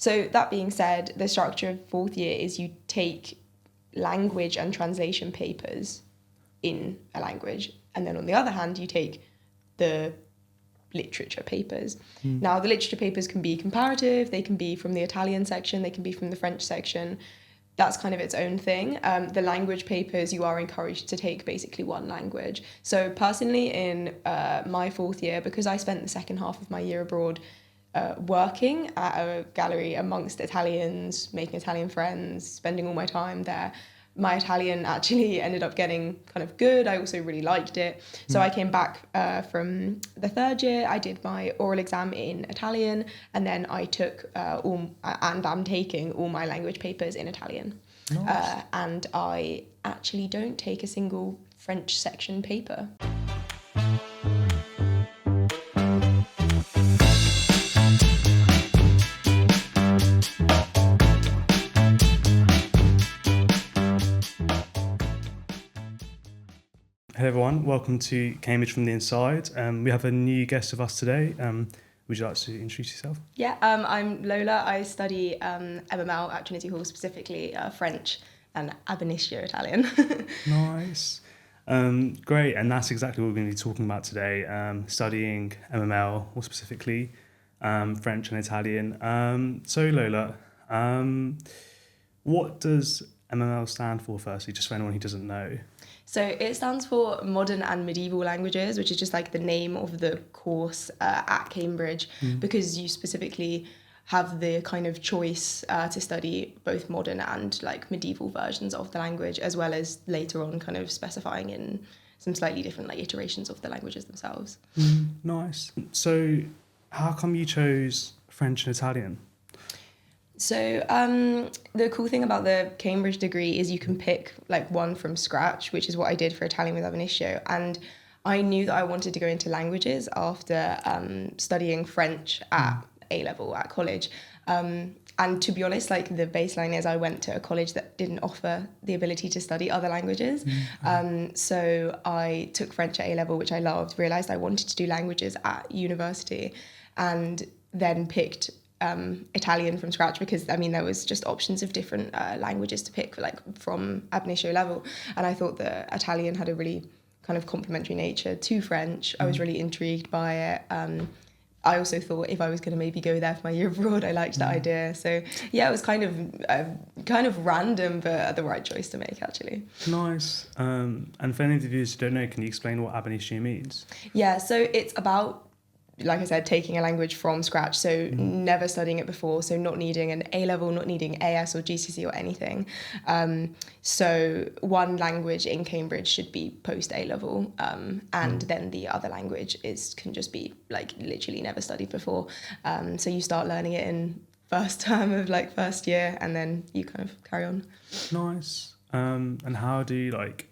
So that being said, the structure of fourth year is you take language and translation papers in a language, and then on the other hand, you take the literature papers. Now, the literature papers can be comparative, they can be from the Italian section, they can be from the French section. That's kind of its own thing. The language papers, you are encouraged to take basically one language. So personally in my fourth year, because I spent the second half of my year abroad working at a gallery amongst Italians, making Italian friends, spending all my time there, my Italian actually ended up getting kind of good. I also really liked it. So I came back from the third year. I did my oral exam in Italian, and then I took and I'm taking all my language papers in Italian. Nice. And I actually don't take a single French section paper. Hello everyone, welcome to Cambridge from the Inside. We have a new guest with us today. Would you like to introduce yourself? Yeah, I'm Lola. I study MML at Trinity Hall, specifically French and ab initio Italian. Nice. Great, and that's exactly what we're going to be talking about today, studying MML, more specifically French and Italian. So Lola, what does MML stand for firstly, just for anyone who doesn't know? So it stands for Modern and Medieval Languages, which is just like the name of the course at Cambridge, because you specifically have the kind of choice to study both modern and like medieval versions of the language, as well as later on kind of specifying in some slightly different like iterations of the languages themselves. Nice. So how come you chose French and Italian? So the cool thing about the Cambridge degree is you can pick like one from scratch, which is what I did for Italian with ab initio. And I knew that I wanted to go into languages after studying French at A-level at college. And to be honest, like the baseline is I went to a college that didn't offer the ability to study other languages. So I took French at A-level, which I loved, realised I wanted to do languages at university, and then picked Italian from scratch because I mean there was just options of different languages to pick from ab initio level, and I thought that Italian had a really kind of complementary nature to French. I was really intrigued by it. I also thought if I was going to maybe go there for my year abroad, I liked that idea. So yeah, it was kind of random, but the right choice to make actually. Nice. And for any of the viewers who don't know, can you explain what ab initio means? Yeah, so it's about, like I said, taking a language from scratch, so never studying it before, so not needing an A-level, not needing AS or GCSE or anything. So one language in Cambridge should be post A-level, and then the other language can just be like literally never studied before. So you start learning it in first term of like first year, and then you kind of carry on. Nice. And how do like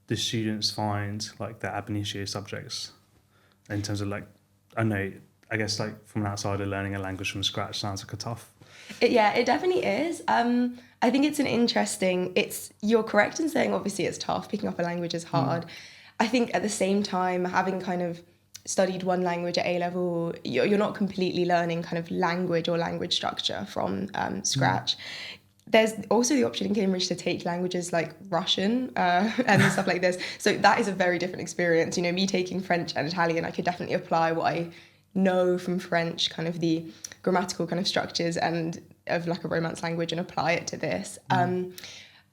the students find like the ab initio subjects in terms of like, I guess like from an outsider, learning a language from scratch sounds like a tough. It definitely is. I think you're correct in saying obviously it's tough, picking up a language is hard. I think at the same time, having kind of studied one language at A-level, you're not completely learning kind of language or language structure from scratch. There's also the option in Cambridge to take languages like Russian and stuff like this. So that is a very different experience. You know, me taking French and Italian, I could definitely apply what I know from French, kind of the grammatical kind of structures and of like a Romance language, and apply it to this.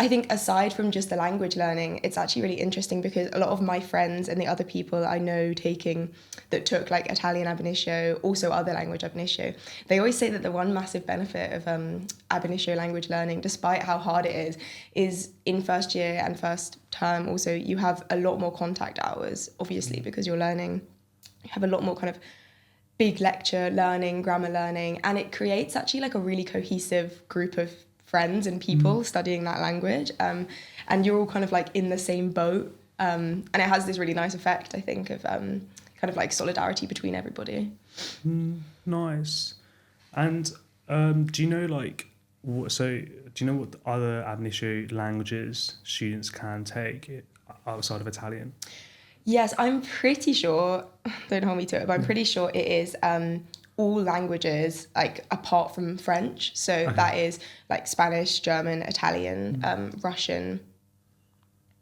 I think aside from just the language learning, it's actually really interesting because a lot of my friends and the other people I know that took like Italian ab initio, also other language ab initio, they always say that the one massive benefit of ab initio language learning, despite how hard it is in first year and first term also, you have a lot more contact hours, obviously, because you have a lot more kind of big lecture learning, grammar learning, and it creates actually like a really cohesive group of friends and people studying that language, and you're all kind of like in the same boat, and it has this really nice effect, I think, of kind of like solidarity between everybody. Nice. And do you know what other ab initio languages students can take outside of Italian? Yes, I'm pretty sure, don't hold me to it, but I'm pretty sure it is all languages, like apart from French. So that is like Spanish, German, Italian, Russian.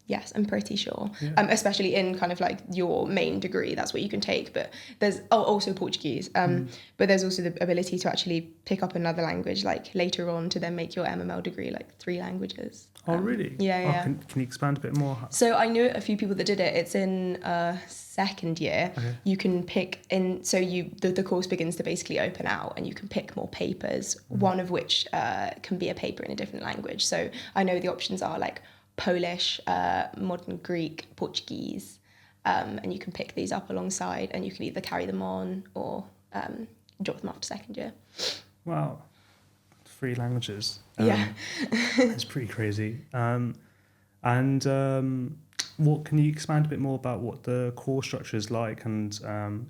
Yes, I'm pretty sure. Yeah. Especially in kind of like your main degree, that's what you can take. But there's also Portuguese. But there's also the ability to actually pick up another language like later on to then make your MML degree like 3 languages. Oh, really? Yeah. Can you expand a bit more? So I knew a few people that did it. It's in second year. Okay. You can pick in. So the course begins to basically open out, and you can pick more papers. One of which can be a paper in a different language. So I know the options are like Polish, modern Greek, Portuguese, and you can pick these up alongside, and you can either carry them on or drop them after second year. Wow, 3 languages. Yeah, it's pretty crazy. What can you expand a bit more about what the course structure is like, and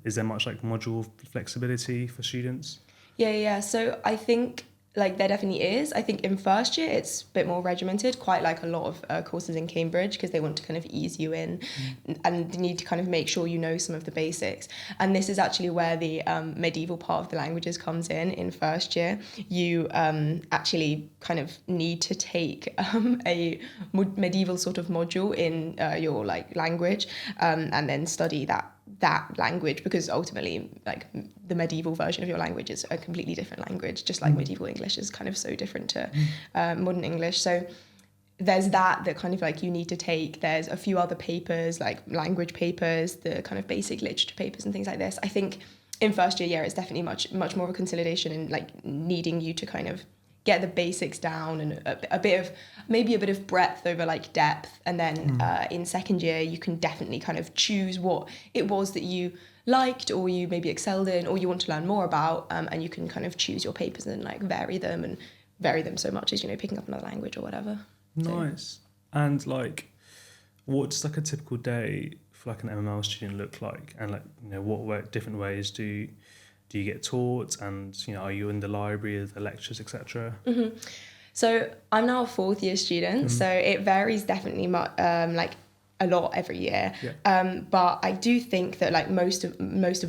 is there much like module flexibility for students? Yeah. So I think like there definitely is. I think in first year it's a bit more regimented, quite like a lot of courses in Cambridge, because they want to kind of ease you in and they need to kind of make sure you know some of the basics. And this is actually where the medieval part of the languages comes in first year. You actually kind of need to take a medieval sort of module in your like language and then study that language, because ultimately like the medieval version of your language is a completely different language, just like medieval English is kind of so different to modern English. So there's that kind of like you need to take. There's a few other papers like language papers, the kind of basic literature papers and things like this. I think in first year, it's definitely much more of a consolidation and like needing you to kind of get the basics down and a bit of breadth over like depth. And then in second year, you can definitely kind of choose what it was that you liked or you maybe excelled in or you want to learn more about. And you can kind of choose your papers and like vary them so much as, picking up another language or whatever. Nice. And like, what's like a typical day for like an MML student look like? And like, what different ways do you get taught, and are you in the library, the lectures, etc.? Mm-hmm. So I'm now a 4th year student, so it varies definitely like a lot every year. Yeah. But I do think that like most of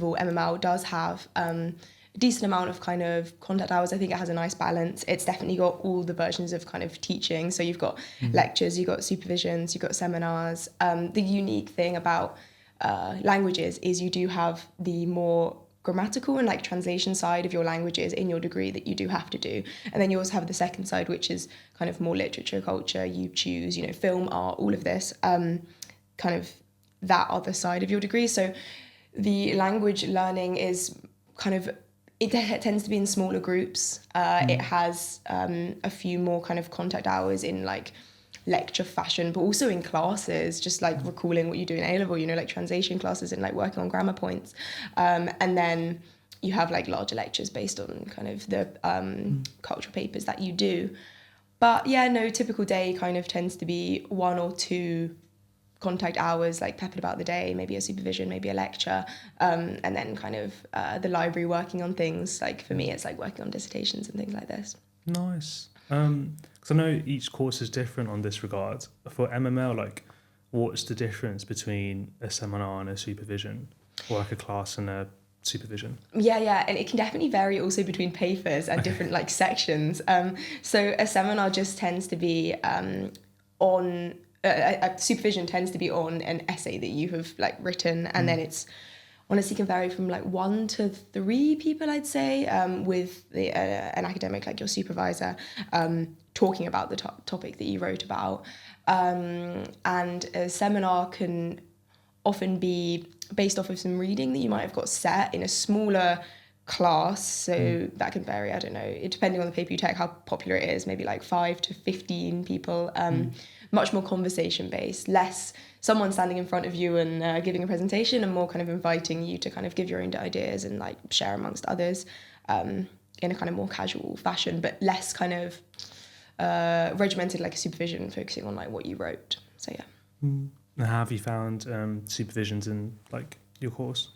all MML does have a decent amount of kind of contact hours. I think it has a nice balance. It's definitely got all the versions of kind of teaching. So you've got lectures, you've got supervisions, you've got seminars. The unique thing about languages is you do have the more grammatical and like translation side of your languages in your degree that you do have to do, and then you also have the second side, which is kind of more literature, culture. You choose film, art, all of this kind of that other side of your degree. So the language learning is kind of, it tends to be in smaller groups. It has a few more kind of contact hours in like lecture fashion, but also in classes, just like recalling what you do in A-level, like translation classes and like working on grammar points. And then you have like larger lectures based on kind of the cultural papers that you do. But yeah, no, typical day kind of tends to be 1 or 2 contact hours, like peppered about the day, maybe a supervision, maybe a lecture, and then kind of the library working on things. Like for me, it's like working on dissertations and things like this. Nice. Because I know each course is different on this regard. For MML, like, what's the difference between a seminar and a supervision, or like a class and a supervision? Yeah, and it can definitely vary also between papers and different like sections. So a seminar just tends to be on a supervision tends to be on an essay that you have like written, and then it's honestly can vary from like 1 to 3 people, I'd say, with an academic like your supervisor talking about the topic that you wrote about. And a seminar can often be based off of some reading that you might have got set in a smaller class. So that can vary, I don't know, depending on the paper you take, how popular it is, maybe like 5 to 15 people. Much more conversation based, less someone standing in front of you and giving a presentation, and more kind of inviting you to kind of give your own ideas and like share amongst others in a kind of more casual fashion, but less kind of regimented like a supervision, focusing on like what you wrote. So yeah. And how have you found supervisions in like your course?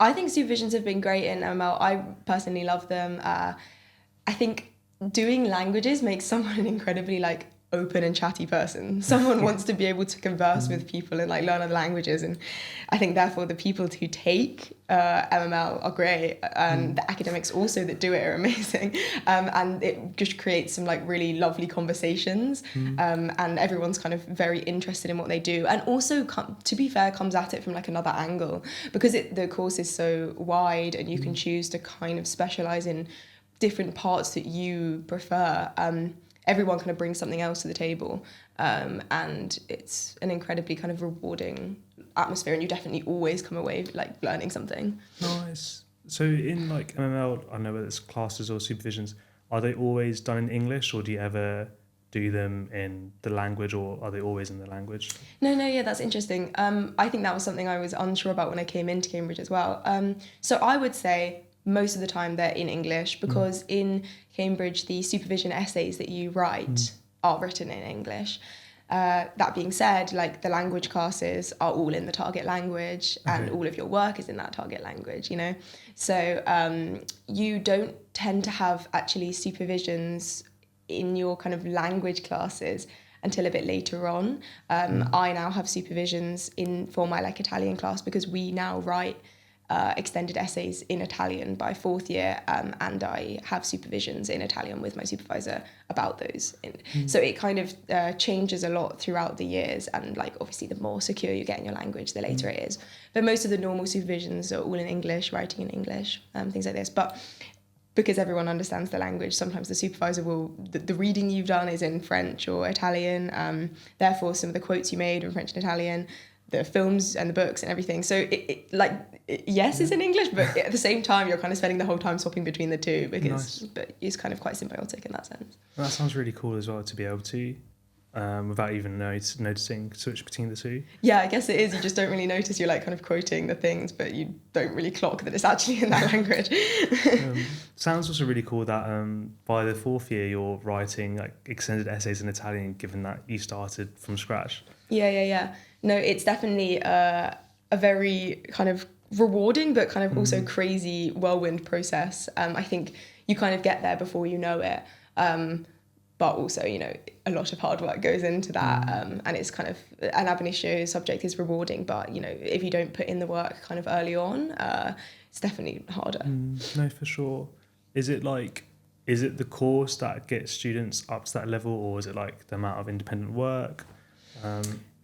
I think supervisions have been great in ML. I personally love them. I think doing languages makes someone an incredibly like open and chatty person. Someone wants to be able to converse with people and like learn other languages, and I think therefore the people who take MML are great, and the academics also that do it are amazing, and it just creates some like really lovely conversations, and everyone's kind of very interested in what they do, and also to be fair comes at it from like another angle, because the course is so wide and you can choose to kind of specialize in different parts that you prefer. Everyone kind of brings something else to the table, and it's an incredibly kind of rewarding atmosphere, and you definitely always come away like learning something. Nice. So in like MML, I know whether it's classes or supervisions, are they always done in English, or do you ever do them in the language, or are they always in the language? No, yeah, that's interesting. I think that was something I was unsure about when I came into Cambridge as well. So I would say most of the time they're in English, because in Cambridge the supervision essays that you write are written in English. That being said, like the language classes are all in the target language, and all of your work is in that target language, you know. So you don't tend to have actually supervisions in your kind of language classes until a bit later on. I now have supervisions for my like Italian class, because we now write extended essays in Italian by fourth year, and I have supervisions in Italian with my supervisor about those. So it kind of changes a lot throughout the years, and like obviously the more secure you get in your language, the later it is. But most of the normal supervisions are all in English, writing in English, things like this. But because everyone understands the language, sometimes the supervisor the reading you've done is in French or Italian, therefore some of the quotes you made are in French and Italian, the films and the books and everything. So yes, it's in English, but at the same time, you're kind of spending the whole time swapping between the two, because but it's kind of quite symbiotic in that sense. That sounds really cool as well, to be able to, without even noticing, switch between the two. Yeah, I guess it is. You just don't really notice. You're like kind of quoting the things, but you don't really clock that it's actually in that language. Sounds also really cool that by the fourth year you're writing like extended essays in Italian, given that you started from scratch. Yeah. No, it's definitely a very kind of rewarding, but kind of also crazy whirlwind process. I think you kind of get there before you know it. But also, you know, a lot of hard work goes into that. And it's kind of, an ab initio subject is rewarding, but, you know, if you don't put in the work kind of early on, it's definitely harder. No, for sure. Is it the course that gets students up to that level, or is it like the amount of independent work?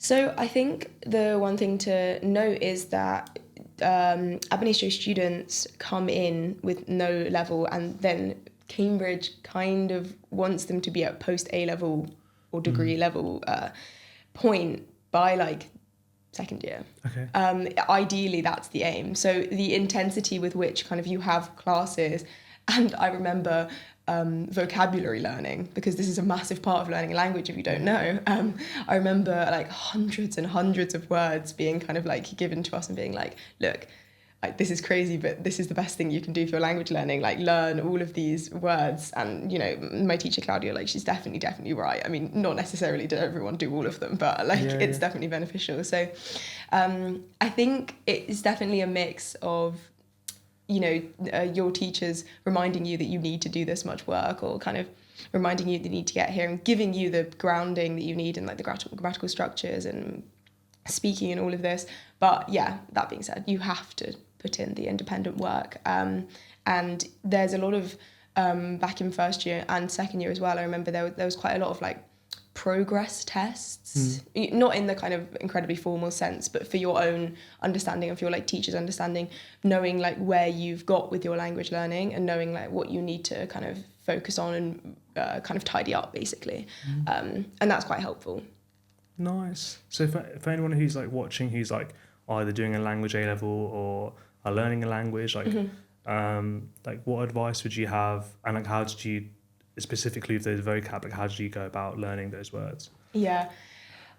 So I think the one thing to note is that ab initio students come in with no level, and then Cambridge kind of wants them to be at post A level or degree level point by like second year. Okay. Ideally, that's the aim. So the intensity with which kind of you have classes, and I remember vocabulary learning, because this is a massive part of learning a language if you don't know. I remember like hundreds and hundreds of words being kind of like given to us and being like, look, like, this is crazy, but this is the best thing you can do for your language learning, like learn all of these words. And, you know, my teacher Claudia, like, she's definitely right. I mean, not necessarily did everyone do all of them, but like it's definitely beneficial. So I think it's definitely a mix of, you know, your teachers reminding you that you need to do this much work, or kind of reminding you that you need to get here, and giving you the grounding that you need in like the grammatical structures and speaking and all of this. But yeah, that being said, you have to put in the independent work, and there's a lot of back in first year and second year as well, I remember there was quite a lot of like progress tests, not in the kind of incredibly formal sense, but for your own understanding, of your like teacher's understanding, knowing like where you've got with your language learning, and knowing like what you need to kind of focus on and kind of tidy up basically, and that's quite helpful. Nice. So for anyone who's like watching, who's like either doing a language A level or are learning a language, like like what advice would you have, and like how did you, specifically with those vocab, like how did you go about learning those words? Yeah,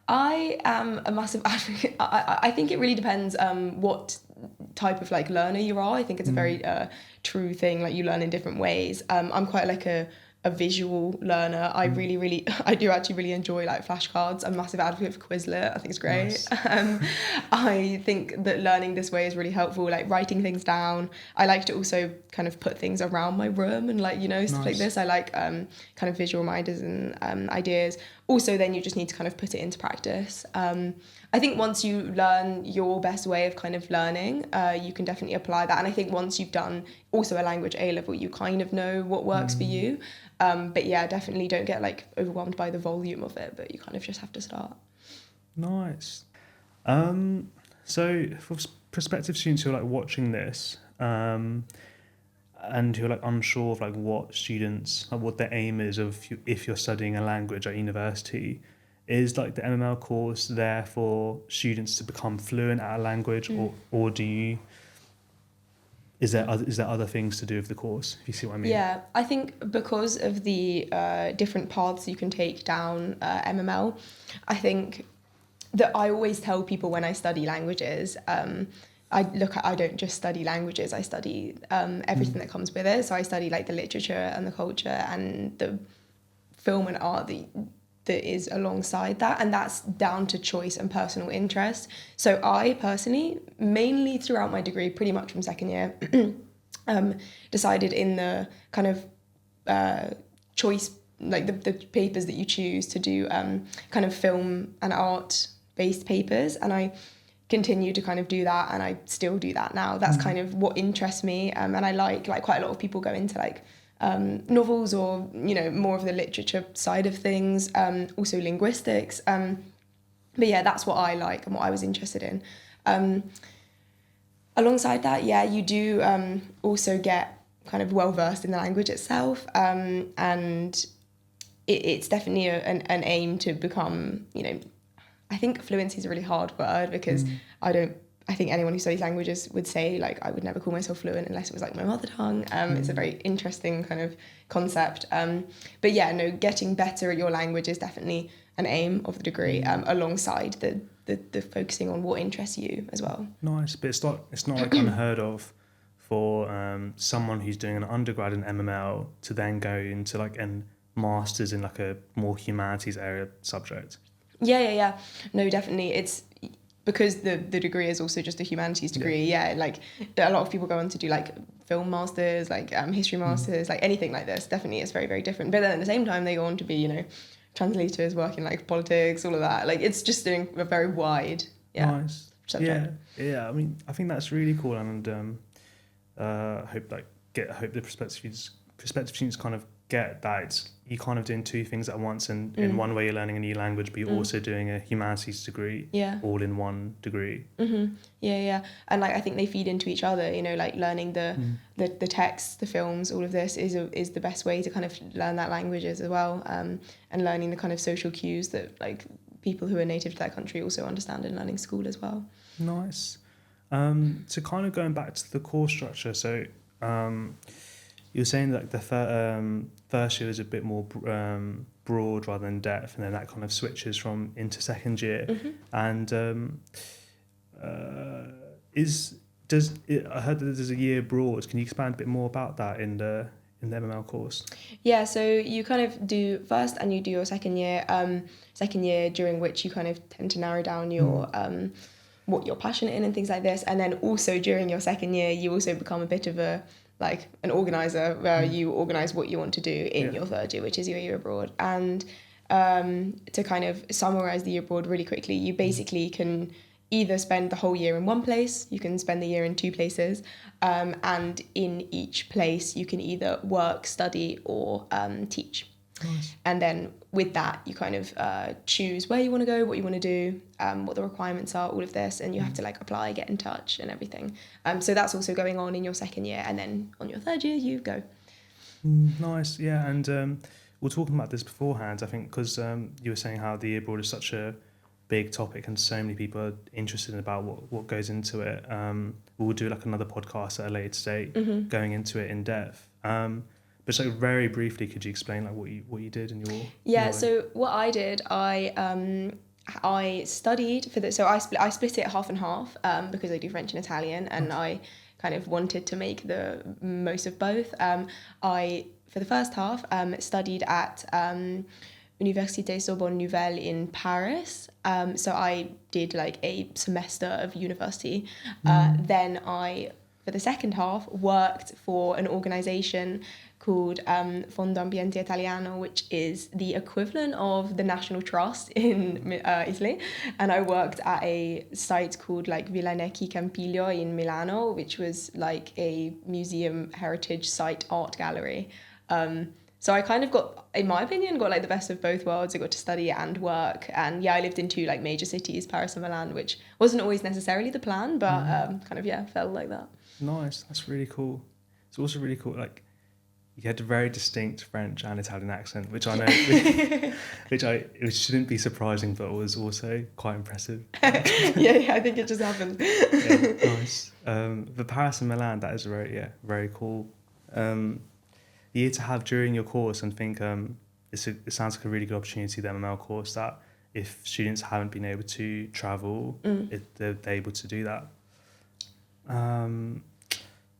I am a massive advocate. I think it really depends what type of like learner you are. I think it's a very true thing, like you learn in different ways. I'm quite like a a visual learner. I I do actually really enjoy like flashcards. I'm a massive advocate for Quizlet. I think it's great. Nice. I think that learning this way is really helpful, like writing things down. I like to also kind of put things around my room and like, you know, stuff like this. I like kind of visual reminders and ideas. Also, then you just need to kind of put it into practice. I think once you learn your best way of kind of learning, you can definitely apply that. And I think once you've done also a language A level, you kind of know what works for you. But yeah, definitely don't get like overwhelmed by the volume of it, but you kind of just have to start. Nice. So for prospective students who are like watching this, and who are like unsure of like what students, like what their aim is of if you're studying a language at university, is like the MML course there for students to become fluent at a language, or do you? Is there other things to do with the course, if you see what I mean? Yeah, I think because of the different paths you can take down MML, I think that I always tell people when I study languages, I don't just study languages, I study everything that comes with it. So I study like the literature and the culture and the film and art that is alongside that, and that's down to choice and personal interest. So I personally, mainly throughout my degree, pretty much from second year, decided in the kind of choice, like the papers that you choose to do kind of film and art based papers, and I continue to kind of do that, and I still do that now. That's kind of what interests me, and I like quite a lot of people go into like novels or, you know, more of the literature side of things, also linguistics. But yeah, that's what I like and what I was interested in. Alongside that, yeah, you do also get kind of well versed in the language itself, and it's definitely an aim to become, you know, I think fluency is a really hard word because I think anyone who studies languages would say, like, I would never call myself fluent unless it was like my mother tongue. It's a very interesting kind of concept. But yeah, no, getting better at your language is definitely an aim of the degree, alongside the focusing on what interests you as well. Nice, but it's not like unheard of for someone who's doing an undergrad in MML to then go into like a master's in like a more humanities area subject. Yeah. No, definitely. It's because the degree is also just a humanities degree. Yeah, like a lot of people go on to do like film masters, like history masters, like anything like this. Definitely, it's very, very different. But then at the same time, they go on to be, you know, translators, working like politics, all of that. Like it's just doing a very wide, Nice subject. Yeah. I mean, I think that's really cool, and hope the prospective students kind of get that you kind of doing two things at once, and in one way you're learning a new language, but you're also doing a humanities degree, all in one degree. Yeah, and like I think they feed into each other, you know, like learning the texts, the films, all of this is the best way to kind of learn that languages as well, and learning the kind of social cues that like people who are native to that country also understand in learning school as well. Nice. So kind of going back to the course structure, so you're saying that the first year is a bit more broad rather than depth, and then that kind of switches into second year. And I heard that there's a year abroad. Can you expand a bit more about that in the MML course? Yeah, so you kind of do first and you do your second year during which you kind of tend to narrow down your what you're passionate in and things like this, and then also during your second year you also become a bit of an organizer where you organize what you want to do in your third year, which is your year abroad. And to kind of summarize the year abroad really quickly, you basically can either spend the whole year in one place, you can spend the year in two places, and in each place you can either work, study, or teach. Nice. And then with that you kind of choose where you want to go, what you want to do, what the requirements are, all of this, and you have to like apply, get in touch and everything. So that's also going on in your second year, and then on your third year you go. Nice, yeah. And we were talking about this beforehand, I think, because you were saying how the year abroad is such a big topic and so many people are interested about what goes into it. We'll do like another podcast at a later date going into it in depth. But so very briefly, could you explain like what you did in your So what I did, I studied for the, so I split it half and half because I do French and Italian, and I kind of wanted to make the most of both. I for the first half, studied at Université Sorbonne Nouvelle in Paris. So I did like a semester of university. Then I, for the second half, worked for an organisation called Fondo Ambiente Italiano, which is the equivalent of the National Trust in Italy. And I worked at a site called like Villa Necchi Campiglio in Milano, which was like a museum heritage site art gallery. So I kind of got, in my opinion, got like the best of both worlds. I got to study and work. And yeah, I lived in two like major cities, Paris and Milan, which wasn't always necessarily the plan, but kind of, yeah, felt like that. Nice. That's really cool. It's also really cool. Like, you had a very distinct French and Italian accent, which I know, which shouldn't be surprising, but was also quite impressive. yeah, I think it just happened. Yeah, nice. The Paris and Milan, that is very cool. Year to have during your course, and think it sounds like a really good opportunity, the MML course, that if students haven't been able to travel, they're able to do that.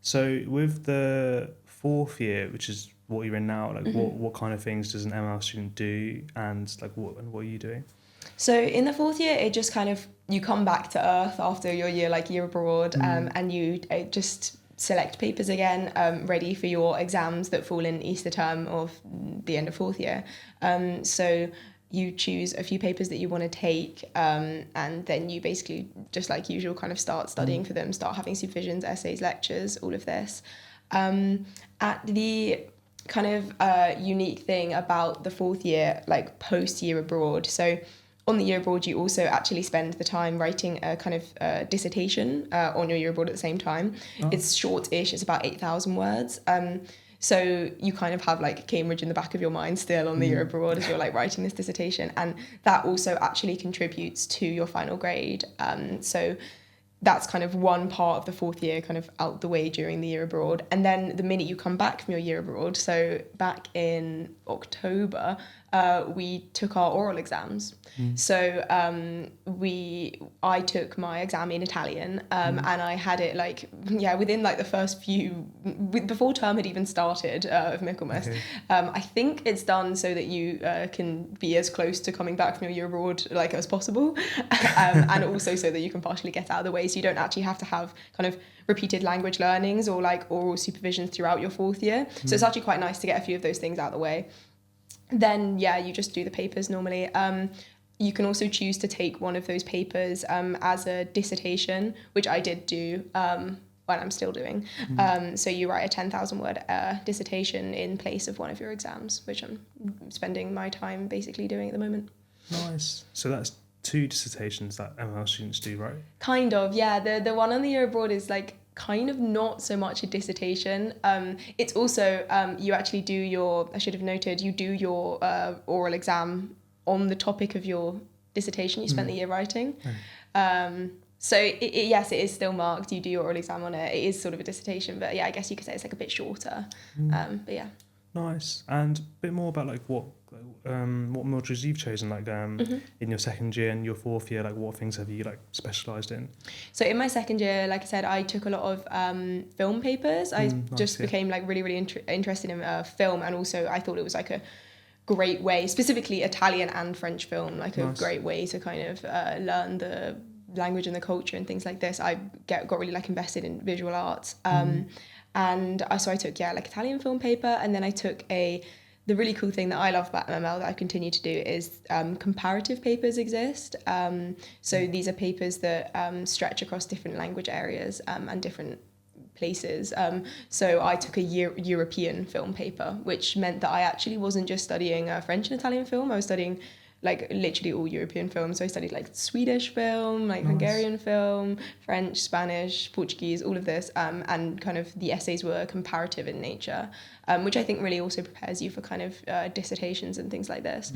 So with the fourth year, which is what you're in now, like what kind of things does an ML student do, and like what are you doing? So in the fourth year, it just kind of, you come back to earth after your year abroad, and you just select papers again, ready for your exams that fall in Easter term of the end of fourth year. So you choose a few papers that you want to take, and then you basically, just like usual, kind of start studying for them, start having supervisions, essays, lectures, all of this. At the kind of unique thing about the fourth year, like post-year abroad, so on the year abroad, you also actually spend the time writing a kind of dissertation on your year abroad at the same time. Oh. It's short-ish, it's about 8,000 words. So you kind of have like Cambridge in the back of your mind still on the year abroad as you're like writing this dissertation. And that also actually contributes to your final grade. So that's kind of one part of the fourth year kind of out the way during the year abroad. And then the minute you come back from your year abroad, so back in October, we took our oral exams. So I took my exam in Italian, and I had it like, within like the first few, before term had even started of Michaelmas. Okay. I think it's done so that you can be as close to coming back from your year abroad like as possible, and also so that you can partially get out of the way, so you don't actually have to have kind of repeated language learnings or like oral supervision throughout your fourth year. So it's actually quite nice to get a few of those things out of the way. Then, you just do the papers normally. You can also choose to take one of those papers as a dissertation, which I did do, and I'm still doing. So you write a 10,000 word dissertation in place of one of your exams, which I'm spending my time basically doing at the moment. Nice. So that's 2 dissertations that ML students do, right? Kind of, yeah. The one on the year abroad is like kind of not so much a dissertation. It's also, you actually do I should have noted, you do your oral exam on the topic of your dissertation you spent the year writing. So yes, it is still marked. You do your oral exam on it. It is sort of a dissertation, but yeah, I guess you could say it's like a bit shorter. But yeah. Nice. And a bit more about like what modules you've chosen, like in your second year and your fourth year, like what things have you like specialised in? So in my second year, like I said, I took a lot of film papers. I became like really, really interested in film, and also I thought it was like a great way, specifically Italian and French film, like a great way to kind of learn the language and the culture and things like this. I got really like invested in visual arts. And so I took, like Italian film paper, and then I took the really cool thing that I love about MML that I continue to do is comparative papers exist. So these are papers that stretch across different language areas and different places. So I took a European film paper, which meant that I actually wasn't just studying French and Italian film, I was studying like literally all European films. So I studied like Swedish film, like Hungarian film, French, Spanish, Portuguese, all of this, and kind of the essays were comparative in nature, which I think really also prepares you for kind of dissertations and things like this.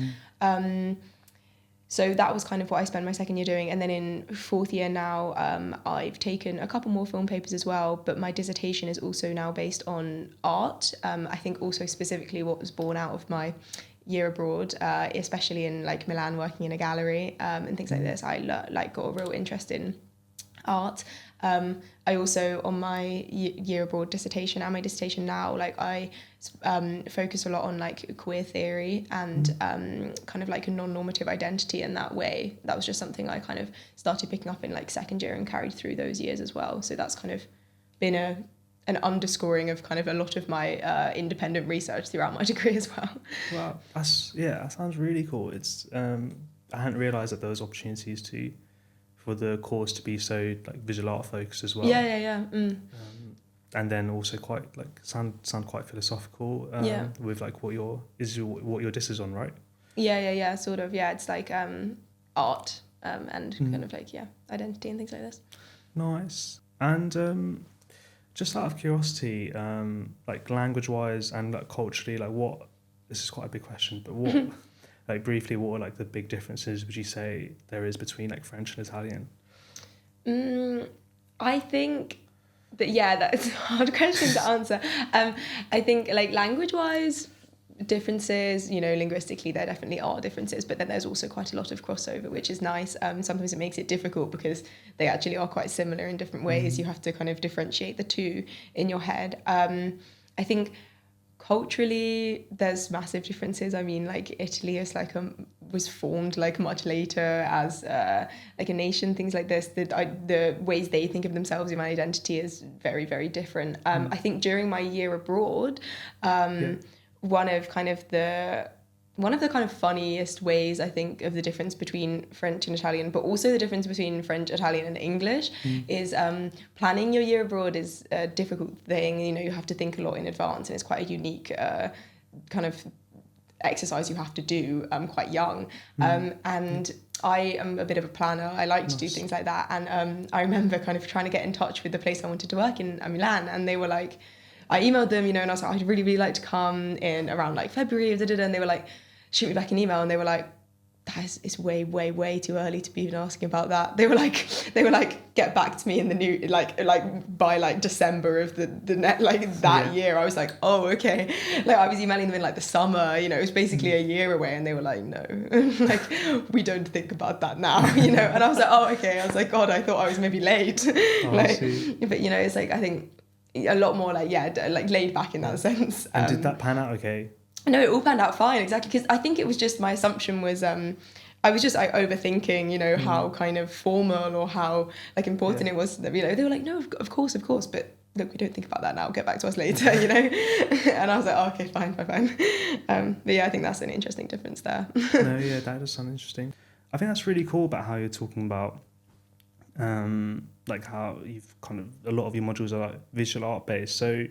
So that was kind of what I spent my second year doing. And then in fourth year now, I've taken a couple more film papers as well, but my dissertation is also now based on art. I think also specifically what was born out of my year abroad, especially in like Milan, working in a gallery and things like this. I got a real interest in art. I also, on my year abroad dissertation and my dissertation now, like I focus a lot on like queer theory and kind of like a non-normative identity in that way. That was just something I kind of started picking up in like second year and carried through those years as well. So that's kind of been an underscoring of kind of a lot of my independent research throughout my degree as well. Wow, that sounds really cool. It's I hadn't realised that there was opportunities for the course to be so like visual art focused as well. Yeah. And then also quite like sound quite philosophical. With like what your diss is on, right? Yeah. Sort of. Yeah, it's like art and kind of like identity and things like this. Nice. And just out of curiosity, like language wise and like culturally, like what? This is quite a big question, but what? Like briefly, what are like the big differences would you say there is between like French and Italian? I think that's a hard question to answer. I think like language-wise, differences, linguistically there definitely are differences, but then there's also quite a lot of crossover, which is nice. Sometimes it makes it difficult because they actually are quite similar in different ways. You have to kind of differentiate the two in your head. I think culturally there's massive differences. I mean, like Italy is like was formed like much later as like a nation, things like this. The ways they think of themselves, human identity is very, very different. I think during my year abroad, one of the kind of funniest ways I think of the difference between French and Italian, but also the difference between French, Italian and English is planning your year abroad is a difficult thing. You have to think a lot in advance, and it's quite a unique kind of exercise you have to do quite young. And I am a bit of a planner. I like to do things like that. And I remember kind of trying to get in touch with the place I wanted to work in Milan, and they were like, I emailed them, and I was like, I'd really, really like to come in around like February, and they were like, shoot me back an email, and they were like, it's way, way, way too early to be even asking about that. They were like, get back to me in the new like by like December of the net that year. I was like, oh, okay. Like I was emailing them in like the summer, it was basically a year away, and they were like, no, like we don't think about that now, And I was like, oh, okay. I was like, God, I thought I was maybe late. But it's like I think a lot more like like laid back in that sense. And did that pan out okay? No, it all panned out fine, exactly, because I think it was just my assumption was I was just like overthinking, how kind of formal or how like important it was that, they were like, no, of course, but look, we don't think about that now, get back to us later, and I was like, oh, okay, fine. But yeah, I think that's an interesting difference there. No, yeah, that does sound interesting. I think that's really cool about how you're talking about like how you've kind of, a lot of your modules are like visual art based. So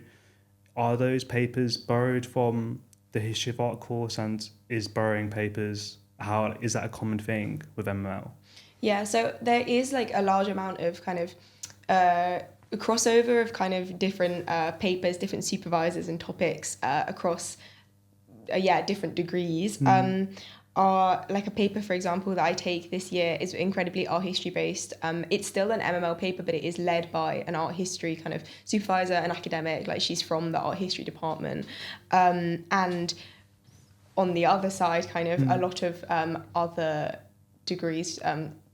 are those papers borrowed from the history of art course, and is borrowing papers, how is that a common thing with MML? Yeah, so there is like a large amount of kind of crossover of kind of different papers, different supervisors and topics across different degrees. Like a paper, for example, that I take this year is incredibly art history based. It's still an MML paper, but it is led by an art history kind of supervisor, an academic, like she's from the art history department. And on the other side, kind of a lot of other degrees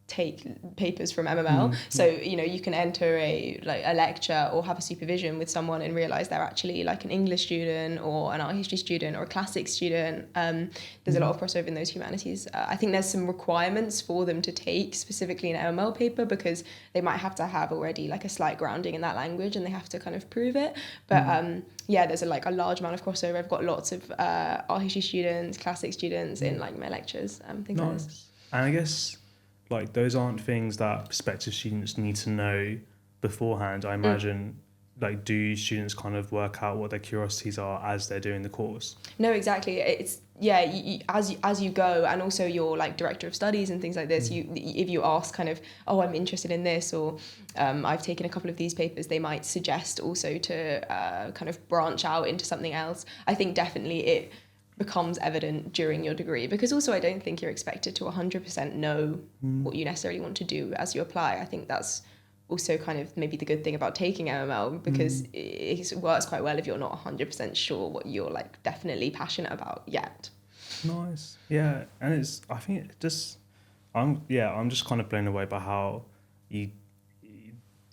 take papers from MML. So, you can enter a lecture or have a supervision with someone and realise they're actually like an English student or an art history student or a classics student. There's a lot of crossover in those humanities. I think there's some requirements for them to take specifically an MML paper because they might have to have already like a slight grounding in that language and they have to kind of prove it. But there's a large amount of crossover. I've got lots of art history students, classics students in like my lectures, things like this. And I guess like those aren't things that prospective students need to know beforehand. I imagine like, do students kind of work out what their curiosities are as they're doing the course? No, exactly. It's as you go, and also your like director of studies and things like this. If you ask kind of, oh, I'm interested in this, or I've taken a couple of these papers, they might suggest also to kind of branch out into something else. I think definitely it becomes evident during your degree, because also I don't think you're expected to 100% know what you necessarily want to do as you apply. I think that's also kind of maybe the good thing about taking MML, because it works quite well if you're not 100% sure what you're like definitely passionate about yet. Nice. Yeah, and I think it just, I'm just kind of blown away by how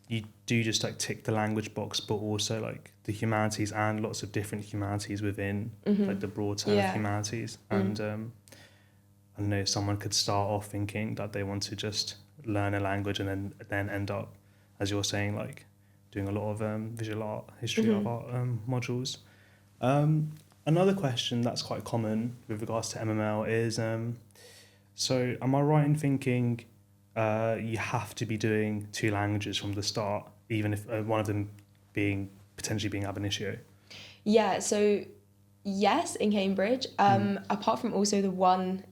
you do just like tick the language box, but also like the humanities and lots of different humanities within like the broad term of humanities. And I know someone could start off thinking that they want to just learn a language and then end up, as you're saying, like doing a lot of visual art, history of art modules. Another question that's quite common with regards to MML is, so am I right in thinking you have to be doing 2 languages from the start, even if one of them potentially being ab initio? Yeah, so yes, in Cambridge, apart from also the one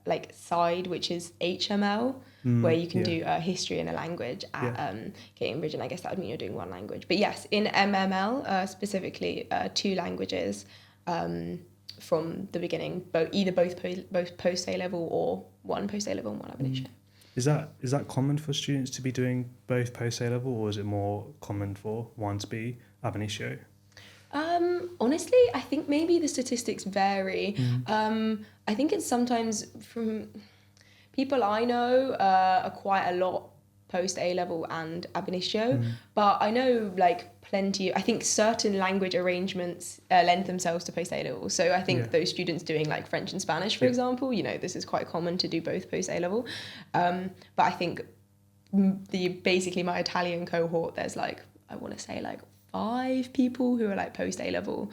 like side, which is HML, where you can do history in a language at Cambridge, and I guess that would mean you're doing 1 language. But yes, in MML specifically, 2 languages from the beginning, both post A level or 1 post A level and 1 ab initio. Is that common for students to be doing both post A level, or is it more common for one to be ab initio? Honestly, I think maybe the statistics vary. I think it's sometimes from people I know are quite a lot post A level and ab initio, but I know like plenty. I think certain language arrangements lend themselves to post A level. So I think those students doing like French and Spanish, for example, you know, this is quite common to do both post A level. But I think basically my Italian cohort, there's like, I want to say like 5 people who are like post A level,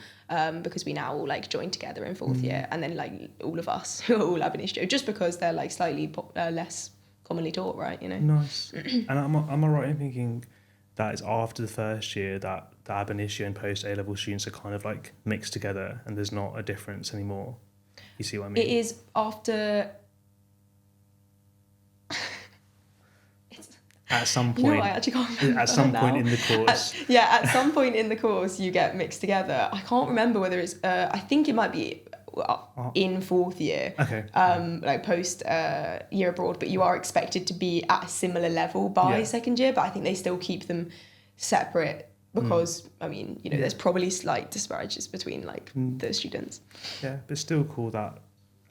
because we now all like join together in 4th year, and then like all of us who are all ab initio, just because they're like slightly less commonly taught, right? You know. Nice. And am I right in thinking that it's after the first year that the ab initio and post A level students are kind of like mixed together, and there's not a difference anymore? You see what I mean? It is after. At some point, You know, I actually can't remember at some now. point in the course. At some point in the course, you get mixed together. I can't remember whether it's. I think it might be in 4th year. Okay. Like post year abroad, but you are expected to be at a similar level by 2nd year. But I think they still keep them separate because I mean, you know, there's probably slight disparities between like the students. Yeah, but still cool that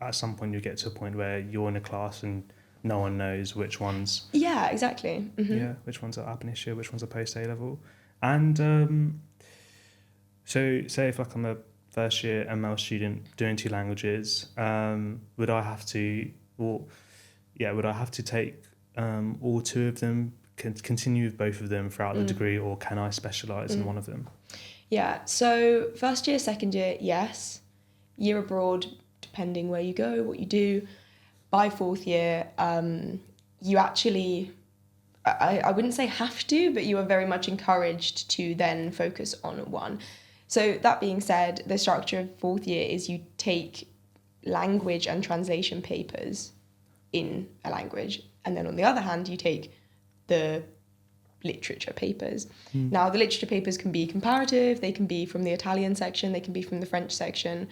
at some point you get to a point where you're in a class and no one knows which ones. Yeah, exactly. Yeah, which ones are ab initio, which ones are post A level, and so say if like I'm a first year ML student doing 2 languages, would I have to take all 2 of them, continue with both of them throughout the degree, or can I specialise in one of them? Yeah, so 1st year, 2nd year, yes. Year abroad, depending where you go, what you do. By 4th year, you actually, I wouldn't say have to, but you are very much encouraged to then focus on 1. So that being said, the structure of 4th year is you take language and translation papers in a language, and then on the other hand, you take the literature papers. Now, the literature papers can be comparative, they can be from the Italian section, they can be from the French section.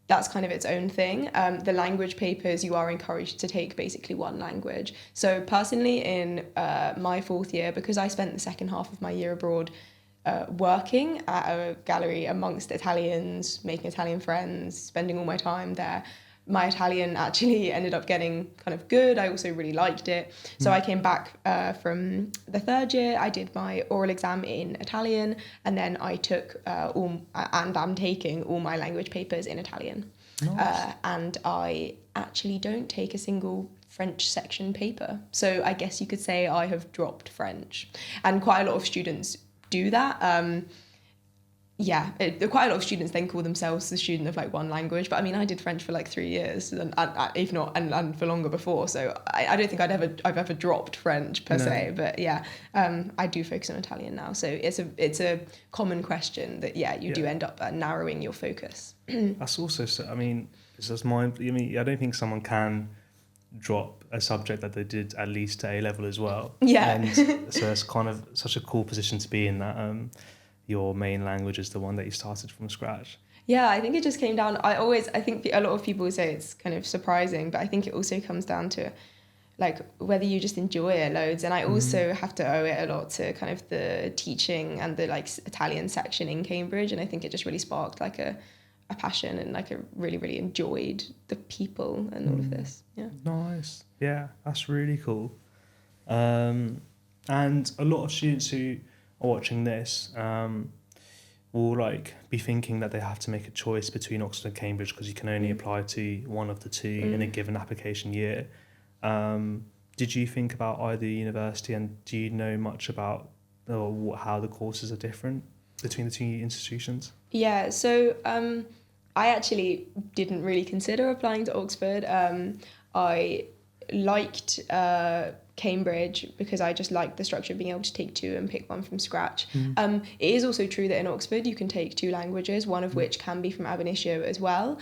That's kind of its own thing. The language papers, you are encouraged to take basically 1 language. So personally in my 4th year, because I spent the second half of my year abroad working at a gallery amongst Italians, making Italian friends, spending all my time there, my Italian actually ended up getting kind of good. I also really liked it. So I came back from the 3rd year. I did my oral exam in Italian, and then I took I'm taking all my language papers in Italian. Nice. And I actually don't take a single French section paper. So I guess you could say I have dropped French. And quite a lot of students do that. Quite a lot of students then call themselves the student of like 1 language, but I mean I did French for like 3 years, and if not and for longer before, so I don't think I've ever dropped French per se, but I do focus on Italian now, so it's a common question that you do end up narrowing your focus. That's also, I mean, it's just mind. I mean, I don't think someone can drop a subject that they did at least to A level as well. Yeah. And so it's kind of such a cool position to be in, that your main language is the one that you started from scratch. Yeah, I think it just came down. I think a lot of people say it's kind of surprising, but I think it also comes down to like whether you just enjoy it loads. And I also have to owe it a lot to kind of the teaching and the like Italian section in Cambridge. And I think it just really sparked like a passion, and like I really, really enjoyed the people and all of this. Yeah. Nice. Yeah, that's really cool. And a lot of students who are watching this will like be thinking that they have to make a choice between Oxford and Cambridge because you can only apply to one of the two in a given application year. Did you think about either university, and do you know much about how the courses are different between the two institutions? Yeah, so I actually didn't really consider applying to Oxford. I liked Cambridge because I just liked the structure of being able to take two and pick one from scratch. It is also true that in Oxford you can take two languages, one of which can be from ab initio as well.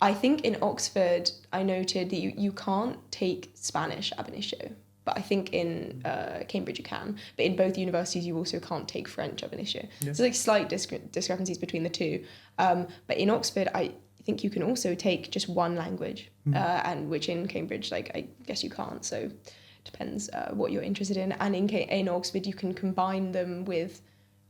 I think in Oxford I noted that you can't take Spanish ab initio, but I think in Cambridge you can. But in both universities you also can't take French ab initio. So there's like slight discrepancies between the two. But in Oxford I think you can also take just one language, and which in Cambridge, like, I guess you can't. So it depends what you're interested in. And in Oxford you can combine them with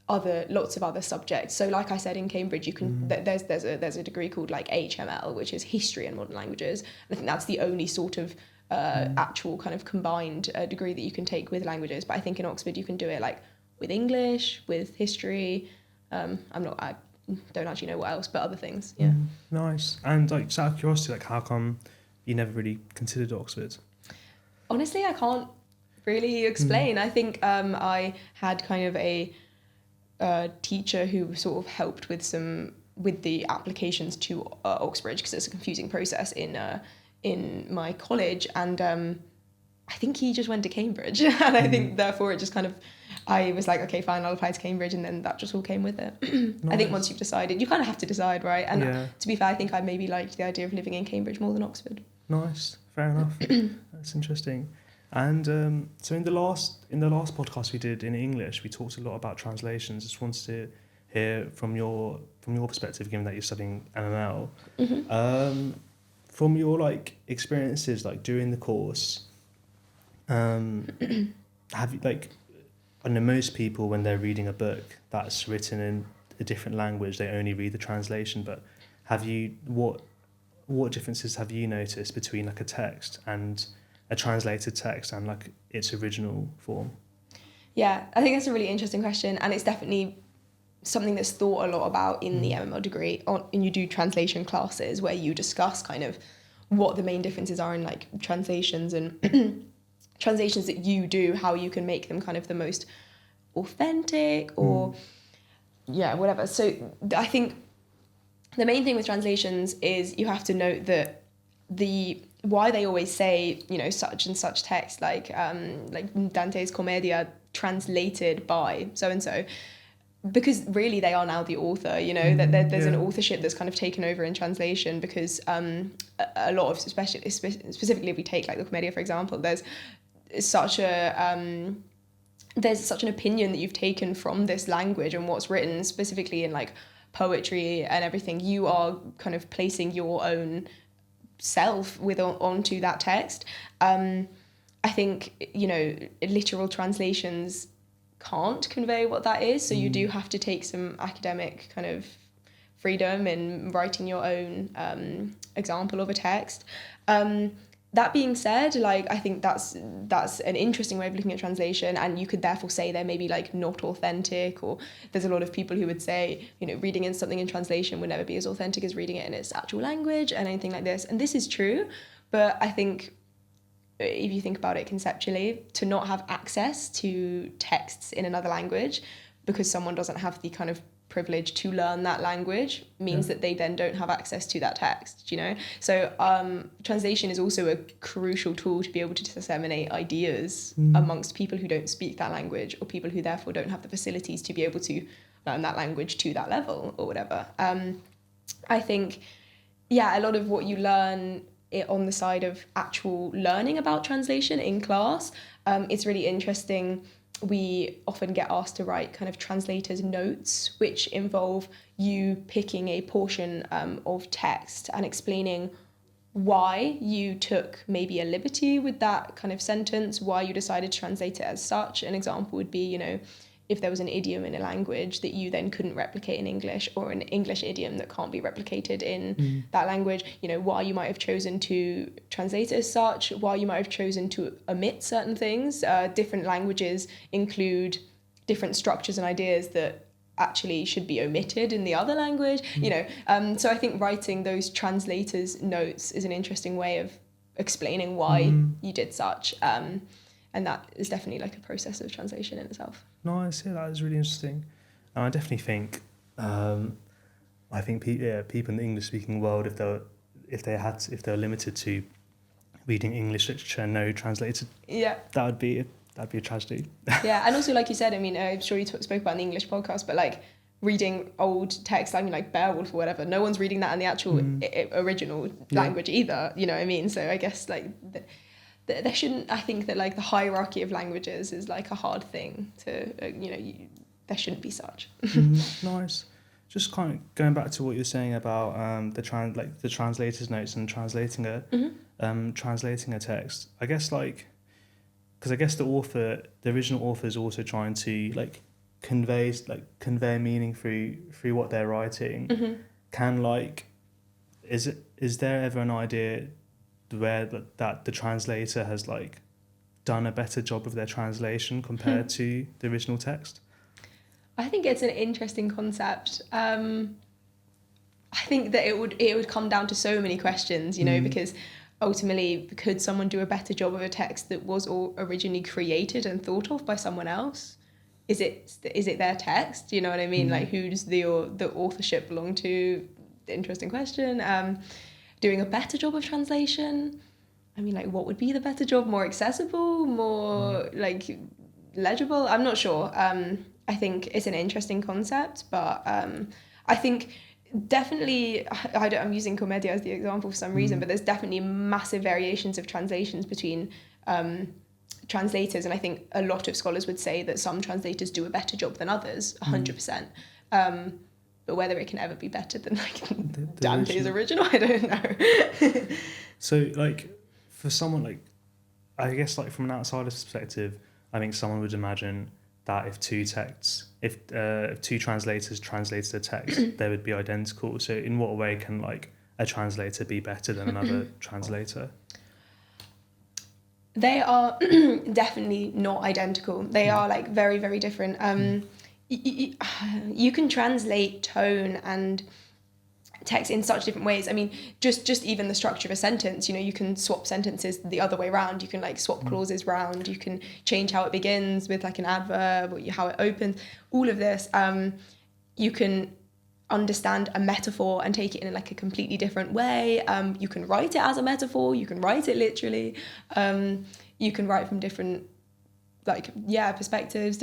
lots of other subjects. So like I said, in Cambridge you can there's a degree called like HML, which is history and modern languages, and I think that's the only sort of actual kind of combined degree that you can take with languages. But I think in Oxford you can do it like with English, with history. I don't actually know what else, but other things. Nice. And like, just out of curiosity, like, how come you never really considered Oxford? Honestly, I can't really explain. I think I had kind of a teacher who sort of helped with the applications to Oxbridge, because it's a confusing process in my college, and I think he just went to Cambridge, and I think therefore it just kind of, I was like, okay, fine, I'll apply to Cambridge, and then that just all came with it. Nice. I think once you've decided, you kind of have to decide, right? And to be fair, I think I maybe liked the idea of living in Cambridge more than Oxford. Nice, fair enough. That's interesting. And so in the last podcast we did in English, we talked a lot about translations. Just wanted to hear from your perspective, given that you're studying NNL. From your like experiences, like during the course, have you, like, I know most people when they're reading a book that's written in a different language, they only read the translation. But what differences have you noticed between like a text and a translated text and like its original form? Yeah, I think that's a really interesting question, and it's definitely something that's thought a lot about in the MML degree, and you do translation classes where you discuss kind of what the main differences are in like translations and translations that you do, how you can make them kind of the most authentic or whatever. So I think the main thing with translations is you have to note that why they always say, you know, such and such text, like Dante's Commedia translated by so and so, because really they are now the author, you know, that there's an authorship that's kind of taken over in translation, because a lot of, specifically if we take like the Commedia for example, there's such an opinion that you've taken from this language and what's written specifically in like poetry and everything. You are kind of placing your own self onto that text. I think, you know, literal translations can't convey what that is, so you do have to take some academic kind of freedom in writing your own example of a text. That being said, like, I think that's an interesting way of looking at translation, and you could therefore say they're maybe like not authentic, or there's a lot of people who would say, you know, reading in something in translation would never be as authentic as reading it in its actual language and anything like this. And this is true, but I think if you think about it conceptually, to not have access to texts in another language because someone doesn't have the kind of privilege to learn that language means that they then don't have access to that text, you know? So translation is also a crucial tool to be able to disseminate ideas amongst people who don't speak that language, or people who therefore don't have the facilities to be able to learn that language to that level or whatever. I think, a lot of what you learn on the side of actual learning about translation in class, it's really interesting. We often get asked to write kind of translator's notes, which involve you picking a portion of text and explaining why you took maybe a liberty with that kind of sentence, why you decided to translate it as such. An example would be, you know, if there was an idiom in a language that you then couldn't replicate in English, or an English idiom that can't be replicated in that language, you know, why you might have chosen to translate it as such, why you might have chosen to omit certain things. Different languages include different structures and ideas that actually should be omitted in the other language, you know. So I think writing those translators notes is an interesting way of explaining why you did such. And that is definitely like a process of translation in itself. Nice, yeah, that is really interesting. And I definitely think, people in the English-speaking world, if they're limited to reading English literature and no translated, that'd be a tragedy. Yeah, and also like you said, I mean, I'm sure you spoke about in the English podcast, but like reading old text, I mean, like Beowulf or whatever, no one's reading that in the actual original language either. You know what I mean? So I guess like. There shouldn't, I think that like the hierarchy of languages is like a hard thing to, there shouldn't be such. Nice. Just kind of going back to what you're saying about the translator's notes and translating a text. I guess because I guess the original author is also trying to like convey meaning through what they're writing. Is there ever an idea where that the translator has like done a better job of their translation compared to the original text? I think it's an interesting concept. I think that it would come down to so many questions, you know, because ultimately, could someone do a better job of a text that was all originally created and thought of by someone else? Is it their text? You know what I mean? Like, who does the authorship belong to? Interesting question. Doing a better job of translation, I mean, like, what would be the better job? More accessible, more like legible? I'm not sure. I think it's an interesting concept, but I think definitely, I'm using Commedia as the example for some reason, but there's definitely massive variations of translations between translators, and I think a lot of scholars would say that some translators do a better job than others, 100%. But whether it can ever be better than like Dante's original, I don't know. So like for someone like, I guess like from an outsider's perspective, I think someone would imagine that if two translators translated a text, they would be identical. So in what way can like a translator be better than another translator? They are definitely not identical. They are like very, very different. You can translate tone and text in such different ways. I mean, just even the structure of a sentence, you know, you can swap sentences the other way around. You can like swap clauses round. You can change how it begins with like an adverb, or how it opens. All of this, you can understand a metaphor and take it in like a completely different way. You can write it as a metaphor. You can write it literally. You can write from different perspectives,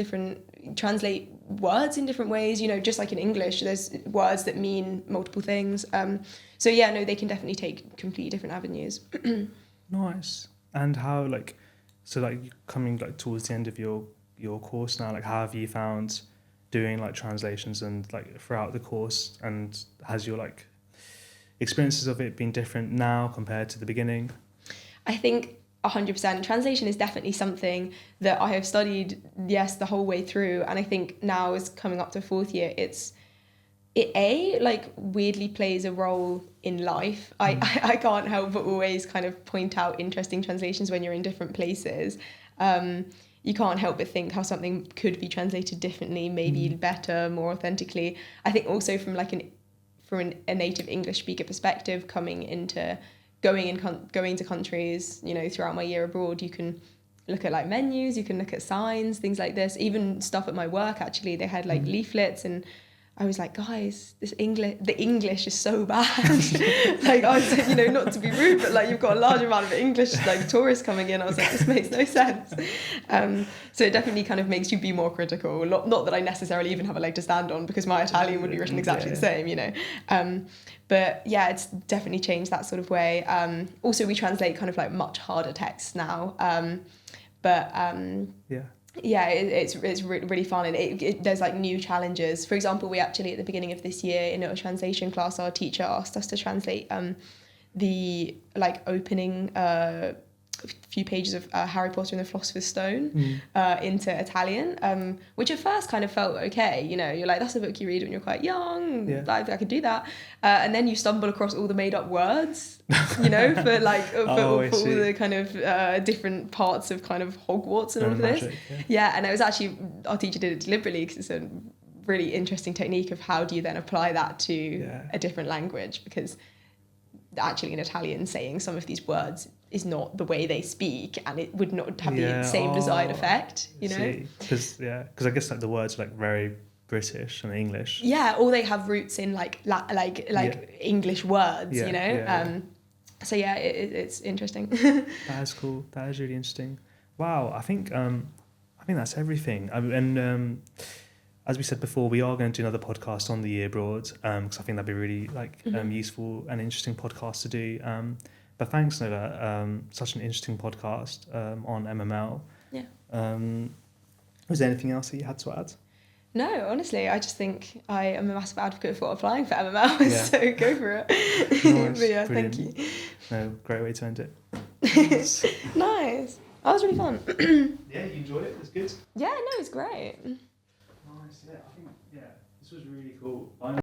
translate words in different ways, you know, just like in English, there's words that mean multiple things. They can definitely take completely different avenues. Nice. And how coming like towards the end of your course now, like how have you found doing like translations and like throughout the course, and has your like experiences of it been different now compared to the beginning? I think 100%. Translation is definitely something that I have studied, the whole way through. And I think now, as coming up to fourth year, it weirdly plays a role in life. I can't help but always kind of point out interesting translations when you're in different places. You can't help but think how something could be translated differently, maybe better, more authentically. I think also from a native English speaker perspective, going to countries, you know, throughout my year abroad, you can look at like menus, you can look at signs, things like this. Even stuff at my work, actually, they had like leaflets, and I was like, guys, the English is so bad. Like, I was like, you know, not to be rude, but like, you've got a large amount of English like tourists coming in. I was like, this makes no sense. So it definitely kind of makes you be more critical. Not that I necessarily even have a leg to stand on, because my Italian would be written exactly the same, you know. But yeah, it's definitely changed that sort of way. Also, we translate kind of like much harder texts now. It's really fun, and there's like new challenges. For example, we actually at the beginning of this year in a translation class, our teacher asked us to translate the like opening few pages of Harry Potter and the Philosopher's Stone into Italian, which at first kind of felt okay. You know, you're like, that's a book you read when you're quite young. Yeah. I could do that. And then you stumble across all the made up words, you know, for like for all the kind of different parts of kind of Hogwarts and all of this. Magic, yeah, and it was actually, our teacher did it deliberately because it's a really interesting technique of how do you then apply that to a different language, because actually in Italian saying some of these words is not the way they speak, and it would not have the same desired effect, you know. Because I guess like the words are like very British and English, or they have roots in like English words, you know. So it's interesting. That is cool. That is really interesting. Wow, I think that's everything. And as we said before, we are going to do another podcast on the year abroad, because I think that'd be really useful and interesting podcast to do. But thanks, Lola. Such an interesting podcast on MML. Yeah. Was there anything else that you had to add? No, honestly, I just think I am a massive advocate for applying for MML, so go for it. Nice, but yeah, brilliant. thank you. No, great way to end it. Nice. That was really fun. Yeah, you enjoyed it? It was good? Yeah, no, it's great. Nice, yeah. I think, this was really cool.